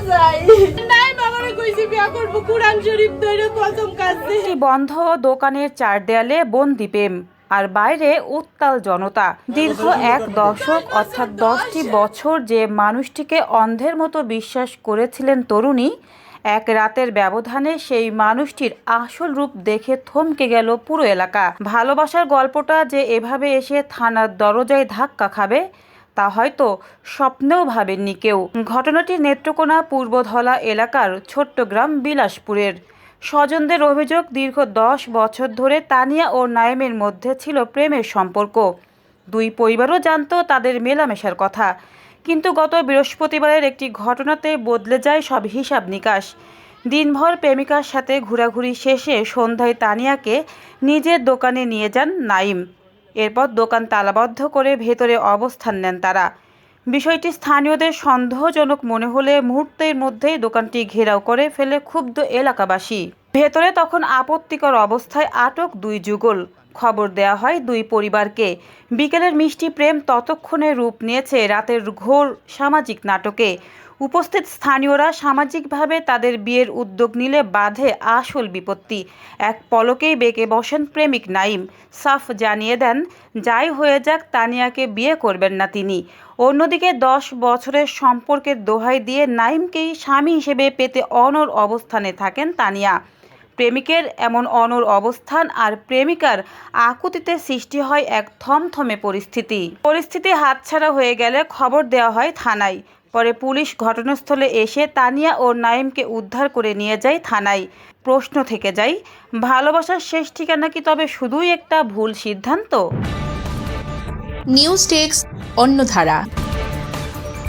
চাই নাই বাবারে কইছি বিয়া করব কুরআন শরীফ ধরে কসম কাছে। বন্ধ দোকানের চার দেয়ালে বন্দি প্রেম আর বাইরে উত্তাল জনতা। দীর্ঘ এক দশক অর্থাৎ 10টি বছর যে মানুষটিকে অন্ধের মতো বিশ্বাস করেছিলেন তরুণী, এক রাতের ব্যবধানে সেই মানুষটির আসল রূপ দেখে থমকে গেল পুরো এলাকা। ভালোবাসার গল্পটা যে এভাবে এসে থানার দরজায় ধাক্কা খাবে তা হয়তো স্বপ্নেও ভাবেননি কেউ। ঘটনাটি নেত্রকোনা পূর্বধলা এলাকার ছোট্ট গ্রাম বিলাসপুরের। স্বজনদের অভিযোগ, দীর্ঘ 10 বছর ধরে তানিয়া ও নাইমের মধ্যে ছিল প্রেমের সম্পর্ক। দুই পরিবারও জানতো তাদের মেলামেশার কথা, কিন্তু গত বৃহস্পতিবারের একটি ঘটনাতে বদলে যায় সব হিসাব নিকাশ। দিনভর প্রেমিকার সাথে ঘোরাঘুরি শেষে সন্ধ্যায় তানিয়াকে নিজের দোকানে নিয়ে যান নাইম। এরপর দোকান তালাবদ্ধ করে ভেতরে অবস্থান নেন তারা। বিষয়টি স্থানীয়দের সন্দেহজনক মনে হলে মুহূর্তের মধ্যেই দোকানটি ঘেরাও করে ফেলে ক্ষুব্ধ এলাকাবাসী। ভেতরে তখন আপত্তিকর অবস্থায় আটক দুই যুগল। খবর দেয়া হয় দুই পরিবারকে। বিকেলের মিষ্টি প্রেম ততক্ষণে রূপ নিয়েছে রাতের ঘোর সামাজিক নাটকে। উপস্থিত স্থানীয়রা সামাজিকভাবে তাদের বিয়ের উদ্যোগ নিলে বাধে আসল বিপত্তি। এক পলকেই বেঁকে বসেন প্রেমিক নাইম। সাফ জানিয়ে দেন, যাই হয়ে যাক তানিয়াকে বিয়ে করবেন না তিনি। অন্যদিকে 10 বছরের সম্পর্কের দোহাই দিয়ে নাইমকেই স্বামী হিসেবে পেতে অনড় অবস্থানে থাকেন তানিয়া। প্রেমিকের এমন অনড় অবস্থান আর প্রেমিকার আকুতিতে সৃষ্টি হয় এক থমথমে পরিস্থিতি হাতছাড়া হয়ে গেলে খবর দেওয়া হয় থানায়। পরে পুলিশ ঘটনাস্থলে এসে তানিয়া ও নাইমকে উদ্ধার করে নিয়ে যায় থানায়। প্রশ্ন থেকে যায়, ভালোবাসার শেষ ঠিকানা কি তবে শুধুই একটা ভুল সিদ্ধান্ত? News desk অন্যধারা।